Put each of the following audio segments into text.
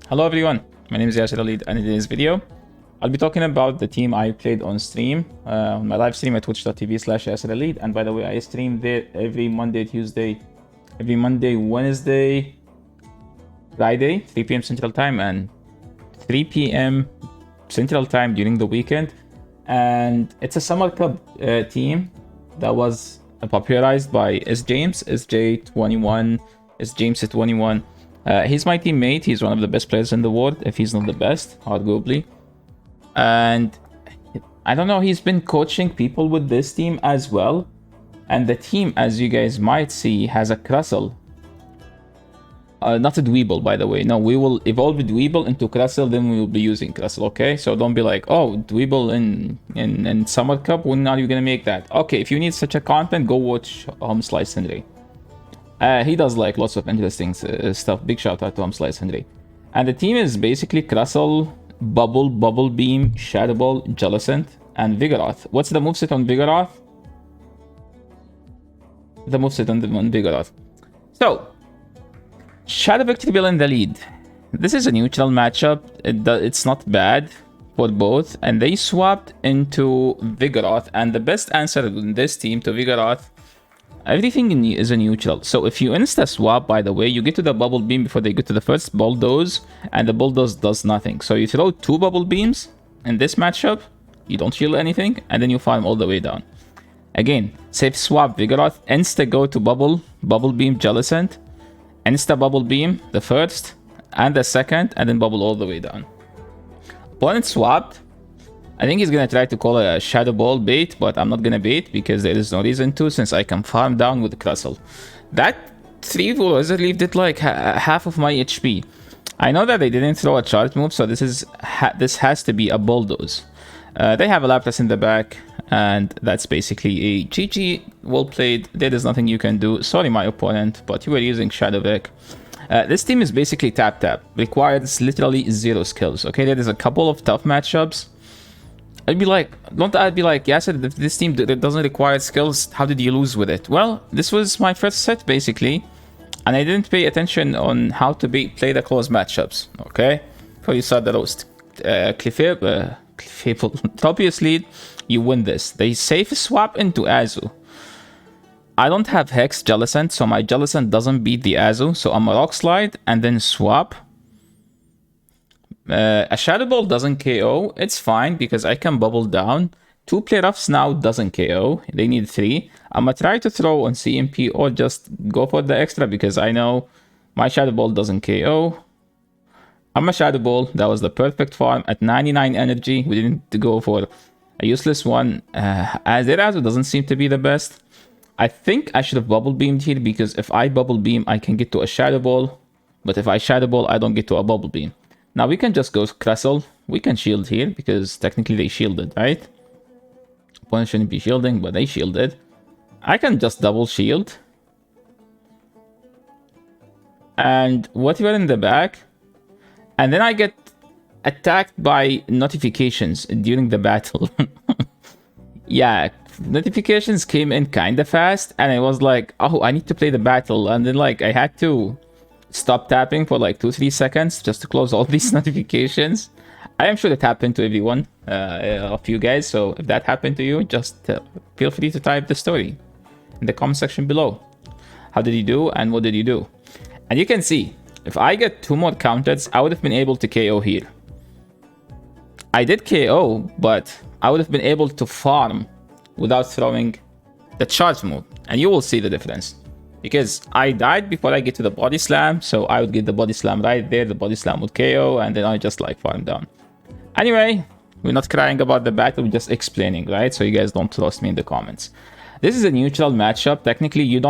Hello everyone, my name is Yasser Alid, and in this video, I'll be talking about the team I played on stream, on my live stream at twitch.tv/YasserAlid. And by the way, I stream there every Monday, Tuesday, every Monday, Wednesday, Friday, 3 p.m. Central Time, and 3 p.m. Central Time during the weekend. And it's a Summer Cup team that was popularized by S-James, SJ21, S-James21. He's my teammate. He's one of the best players in the world, if he's not the best, arguably. And I don't know, he's been coaching people with this team as well. And the team, as you guys might see, has a Crustle. Not a Dweeble, by the way. No, we will evolve Dweeble into Crustle, then we will be using Crustle, okay? So don't be like, oh, Dweeble in Summer Cup, when are you gonna make that? Okay, if you need such a content, go watch Slice Henry. He does like lots of interesting stuff. Big shout out to Slice Henry. And the team is basically Crustle, Bubble, Bubble Beam, Shadow Ball, Jellicent, and Vigoroth. What's the moveset on Vigoroth? The moveset on Vigoroth. So, Shadow Victreebel in the lead. This is a neutral matchup. It's not bad for both. And they swapped into Vigoroth. And the best answer in this team to Vigoroth, everything is a neutral. So if you insta-swap, by the way, you get to the Bubble Beam before they get to the first Bulldoze, and the Bulldoze does nothing. So you throw 2 Bubble Beams in this matchup, you don't heal anything, and then you farm all the way down. Again, safe swap Vigoroth, insta-go to Bubble Beam Jellicent, insta-Bubble Beam the first, and the second, and then bubble all the way down. Opponent swapped. I think he's gonna try to call a Shadow Ball bait, but I'm not gonna bait because there is no reason to, since I can farm down with Crustle. That 3 Wizard Leaf did like half of my HP. I know that they didn't throw a charge move, so this has to be a Bulldoze. They have a Lapras in the back, and that's basically a GG. Well played. There is nothing you can do. Sorry, my opponent, but you were using Shadow Vic. This team is basically tap-tap. Requires literally 0 skills. Okay, there is a couple of tough matchups. I'd be like, Yasser, if this team doesn't require skills, how did you lose with it? Well, this was my first set, basically, and I didn't pay attention on how to play the close matchups, okay? So you saw the roast. Clefable, Tropius lead, you win this. They safe swap into Azu. I don't have Hex Jellicent, so my Jellicent doesn't beat the Azu, so I'm a Rock Slide, and then swap. A Shadow Ball doesn't KO. It's fine because I can bubble down. 2 play roughs now doesn't KO. They need 3. I'm gonna try to throw on CMP or just go for the extra because I know my Shadow Ball doesn't KO. I'm a Shadow Ball. That was the perfect farm at 99 energy. We didn't go for a useless one. As it also doesn't seem to be the best. I think I should have Bubble Beamed here because if I Bubble Beam, I can get to a Shadow Ball. But if I Shadow Ball, I don't get to a Bubble Beam. Now we can just go Crustle. We can shield here because technically they shielded, right? Opponent shouldn't be shielding, but they shielded. I can just double shield. And whatever in the back. And then I get attacked by notifications during the battle. Yeah, notifications came in kind of fast. And I was like, oh, I need to play the battle. And then like I had to stop tapping for like 2-3 seconds just to close all these notifications. I am sure it happened to everyone of you guys, so if that happened to you, just feel free to type the story in the comment section below. How did you do and what did you do? And you can see, if I get 2 more counters, I would have been able to KO here. I did KO, but I would have been able to farm without throwing the charge move, and you will see the difference. Because I died before I get to the body slam, so I would get the body slam right there, the body slam would KO, and then I just like farm down. Anyway, we're not crying about the battle, we're just explaining, right? So you guys don't roast me in the comments. This is a neutral matchup. Technically, you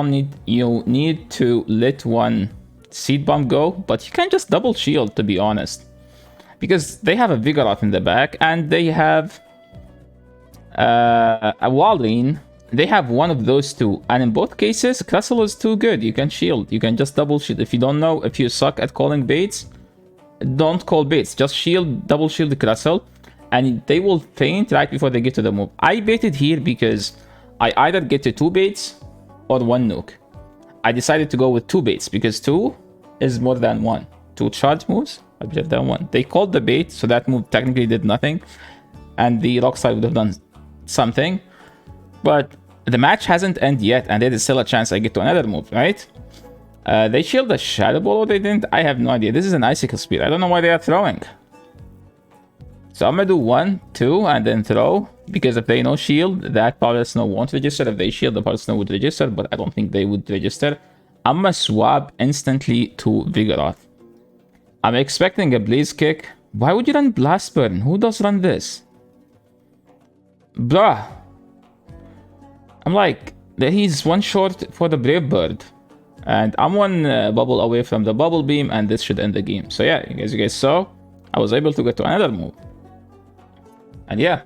need to let one Seed Bomb go, but you can just double shield, to be honest. Because they have a Vigoroth in the back, and they have a Walrein. They have one of those 2, and in both cases, Crustle is too good. You can shield. You can just double shield. If you don't know, if you suck at calling baits, don't call baits. Just shield, double shield the Crustle, and they will faint right before they get to the move. I baited here because I either get to 2 baits or 1 nuke. I decided to go with 2 baits because 2 is more than 1. 2 charge moves. I believe that one. They called the bait, so that move technically did nothing. And the Rock Slide would have done something. But the match hasn't ended yet, and there is still a chance I get to another move, right? They shield the Shadow Ball or they didn't? I have no idea. This is an Icicle Spear. I don't know why they are throwing. So I'm gonna do 1, 2, and then throw. Because if they no shield, that Powder Snow won't register. If they shield, the Powder Snow would register, but I don't think they would register. I'm gonna swap instantly to Vigoroth. I'm expecting a Blaze Kick. Why would you run Blast Burn? Who does run this? Bruh. I'm like, he's 1 short for the Brave Bird. And I'm 1 bubble away from the Bubble Beam, and this should end the game. So yeah, as you guys saw, I was able to get to another move. And yeah.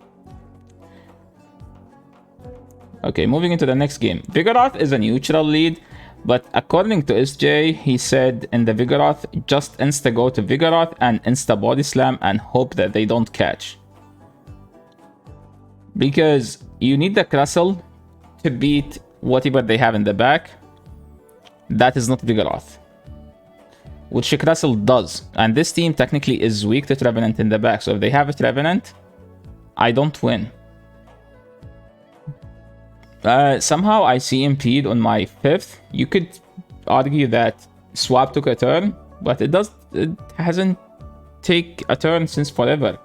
Okay, moving into the next game. Vigoroth is a neutral lead, but according to SJ, he said in the Vigoroth, just insta-go to Vigoroth and insta-body slam and hope that they don't catch. Because you need the Crustle to beat whatever they have in the back. That is not Vigoroth. Which Crustle does. And this team technically is weak to Trevenant in the back. So if they have a Trevenant, I don't win. Somehow I CMP'd on my 5th. You could argue that swap took a turn, but it hasn't take a turn since forever.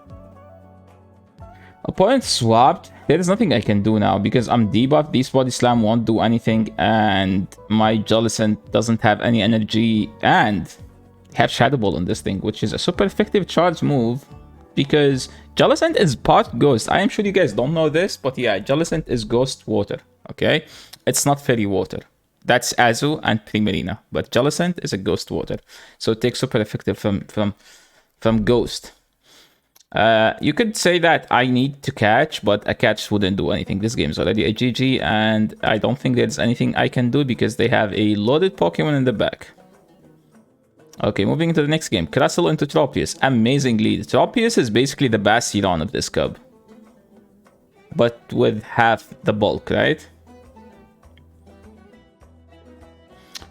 Opponent swapped. There is nothing I can do now because I'm debuffed. This Body Slam won't do anything, and my Jellicent doesn't have any energy, and have Shadow Ball on this thing, which is a super effective charge move because Jellicent is part Ghost. I am sure you guys don't know this, but yeah, Jellicent is Ghost Water, okay? It's not Fairy Water. That's Azu and Primarina, but Jellicent is a Ghost Water. So it takes super effective from Ghost. You could say that I need to catch, but a catch wouldn't do anything. This game is already a GG, and I don't think there's anything I can do because they have a loaded Pokemon in the back. Okay, moving into the next game. Crustle into Tropius. Amazing lead. Tropius is basically the Bastion of this cub. But with half the bulk, right?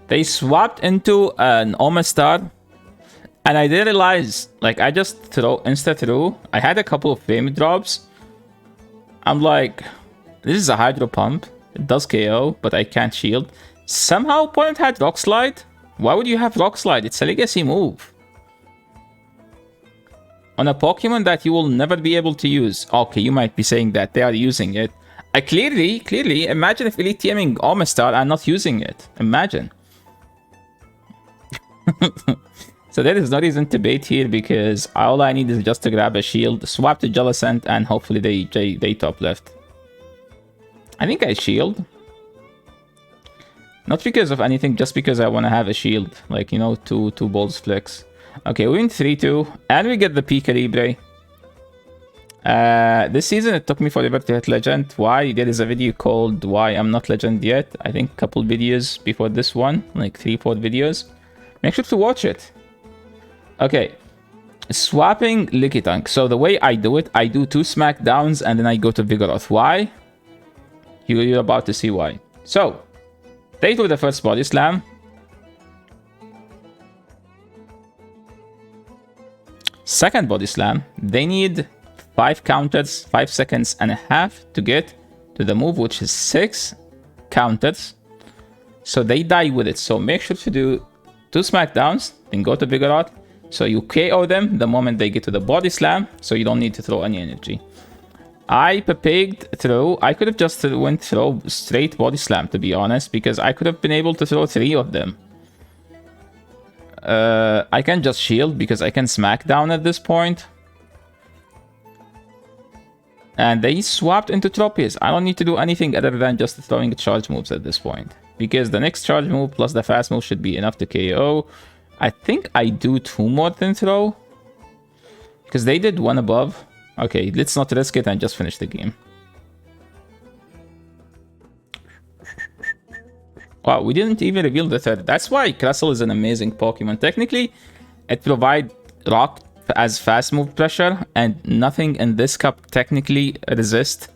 They swapped into an Omastar. And I didn't realize, like, I just insta-threw. I had a couple of flame drops. I'm like, this is a Hydro Pump. It does KO, but I can't shield. Somehow opponent had Rock Slide. Why would you have Rock Slide? It's a legacy move. On a Pokemon that you will never be able to use. Okay, you might be saying that they are using it. Clearly, imagine if Elite TMing Omastar and not using it. Imagine. So there is no reason to bait here because all I need is just to grab a shield, swap to Jellicent, and hopefully they top left. I think I shield. Not because of anything, just because I want to have a shield. Like, you know, two balls flex. Okay, we win 3-2, and we get the Pika Libre. This season, it took me forever to hit Legend. Why? There is a video called Why I'm Not Legend Yet. I think a couple videos before this one, like 3-4 videos. Make sure to watch it. Okay, swapping Lickitung. So the way I do it, I do 2 Smackdowns, and then I go to Vigoroth. Why? You're about to see why. So, they do the first Body Slam. Second Body Slam. They need 5 counters, 5 seconds and a half to get to the move, which is 6 counters. So they die with it. So make sure to do 2 Smackdowns, then go to Vigoroth. So you KO them the moment they get to the Body Slam, so you don't need to throw any energy. I pegged through. I could have just went through straight Body Slam, to be honest, because I could have been able to throw 3 of them. I can just shield because I can Smackdown at this point. And they swapped into Tropius. I don't need to do anything other than just throwing charge moves at this point, because the next charge move plus the fast move should be enough to KO. I think I do 2 more than throw, because they did 1 above. Okay, let's not risk it and just finish the game. Wow, we didn't even reveal the third. That's why Crustle is an amazing Pokemon. Technically, it provides Rock as fast move pressure, and nothing in this cup technically resists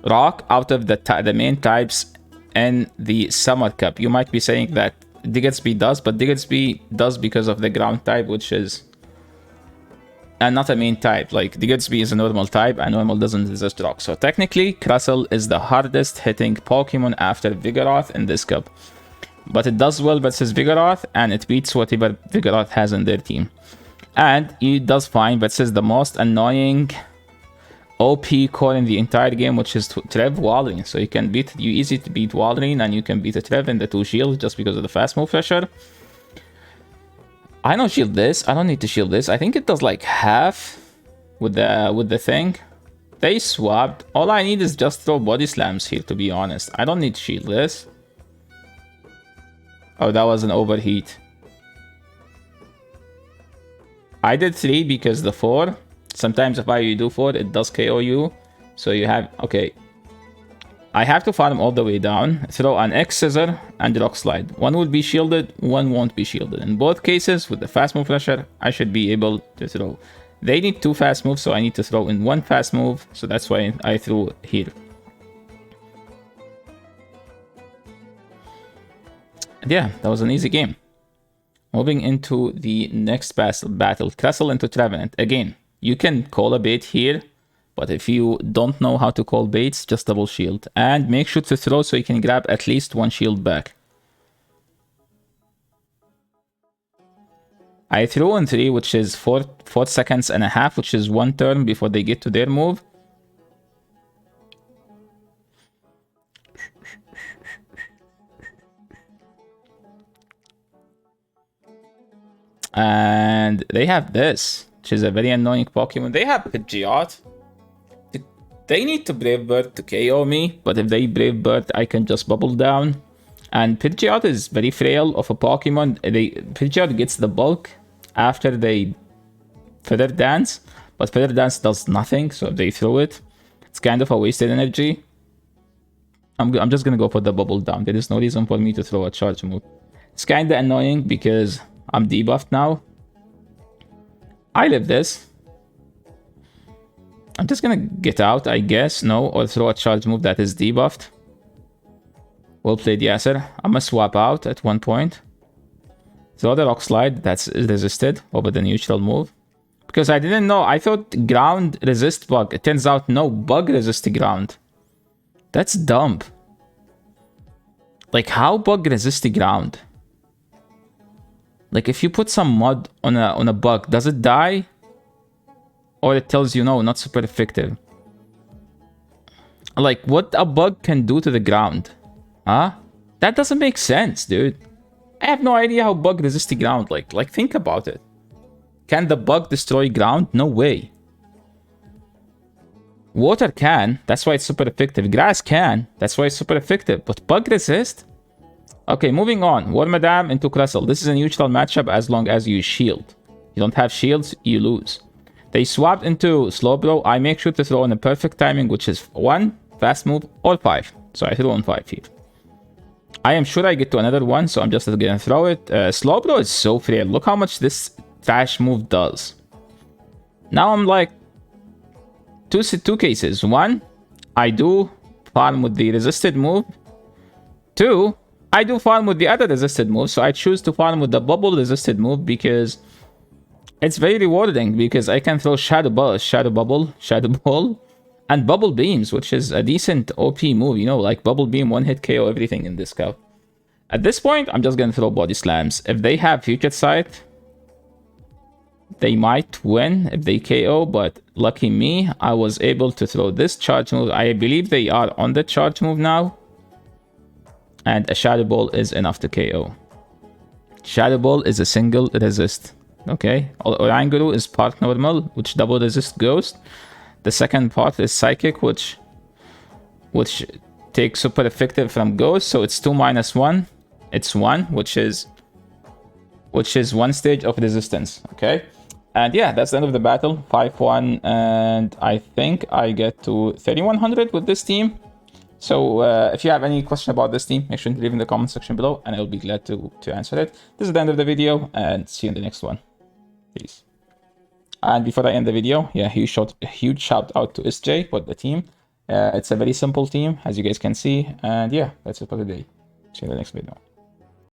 Rock out of the main types in the Summer Cup. You might be saying that Diggersby does, but Diggersby does because of the ground type, which is not a main type. Like, Diggersby is a normal type, and normal doesn't resist rock. So technically, Crustle is the hardest hitting Pokemon after Vigoroth in this cup. But it does well versus Vigoroth, and it beats whatever Vigoroth has in their team. And it does fine versus the most annoying OP core in the entire game, which is Trev Walrein. So you easy to beat Walrein, and you can beat a Trev in the 2 shields just because of the fast move pressure. I don't shield this. I don't need to shield this. I think it does like half with the thing. They swapped. All I need is just throw body slams here, to be honest. I don't need to shield this. Oh, that was an overheat. I did 3 because the 4. Sometimes if you do 4, it does KO you. So you have... Okay. I have to farm all the way down. Throw an X Scissor and Rock Slide. One will be shielded, one won't be shielded. In both cases, with the fast move pressure, I should be able to throw. They need 2 fast moves, so I need to throw in 1 fast move. So that's why I threw here. And yeah, that was an easy game. Moving into the next battle, Crustle into Trevenant. Again, you can call a bait here, but if you don't know how to call baits, just double shield. And make sure to throw so you can grab at least 1 shield back. I threw in 3, which is 4 seconds and a half, which is 1 turn before they get to their move. And they have this, which is a very annoying Pokemon. They have Pidgeot. They need to Brave Bird to KO me, but if they Brave Bird, I can just Bubble Down. And Pidgeot is very frail of a Pokemon. Pidgeot gets the bulk after they Feather Dance, but Feather Dance does nothing, so if they throw it, it's kind of a wasted energy. I'm just gonna go for the Bubble Down. There is no reason for me to throw a charge move. It's kinda annoying because I'm debuffed now. I live this. I'm just gonna get out, I guess. No, or throw a charge move that is debuffed. Well played, Yasser. I'm gonna swap out at one point. Throw the Rock Slide that's resisted over the neutral move. Because I didn't know. I thought ground resist bug. It turns out no, bug resist ground. That's dumb. Like, how bug resist the ground? Like, if you put some mud on a bug, does it die? Or it tells you, no, not super effective. Like, what a bug can do to the ground. Huh? That doesn't make sense, dude. I have no idea how bug resists the ground. Like, think about it. Can the bug destroy ground? No way. Water can. That's why it's super effective. Grass can. That's why it's super effective. But bug resist? Okay, moving on. Wormadam into Crustle. This is a neutral matchup as long as you shield. You don't have shields, you lose. They swapped into Slowbro. I make sure to throw in a perfect timing, which is 1 fast move or 5. So I throw on 5 here. I am sure I get to another one, so I'm just gonna throw it. Slowbro is so frail. Look how much this trash move does. Now I'm like two cases. 1, I do farm with the resisted move. 2, I do farm with the other resisted move. So I choose to farm with the bubble resisted move because it's very rewarding, because I can throw Shadow Bubble, and Bubble Beams, which is a decent OP move, you know, like Bubble Beam, 1-hit KO everything in this cup. At this point, I'm just gonna throw Body Slams. If they have Future Sight, they might win if they KO, but lucky me, I was able to throw this charge move. I believe they are on the charge move now. And a Shadow Ball is enough to KO. Shadow Ball is a single resist. Okay, Oranguru is part normal, which double resist Ghost. The second part is Psychic, which takes super effective from Ghost. So it's 2 minus 1. It's 1, which is 1 stage of resistance. Okay, and yeah, that's the end of the battle. 5-1, and I think I get to 3100 with this team. So if you have any question about this team, make sure to leave in the comment section below, and I'll be glad to answer it. This is the end of the video, and see you in the next one. Peace. And before I end the video, yeah, huge shout out to SJ for the team. It's a very simple team, as you guys can see. And yeah, that's it for today. See you in the next video.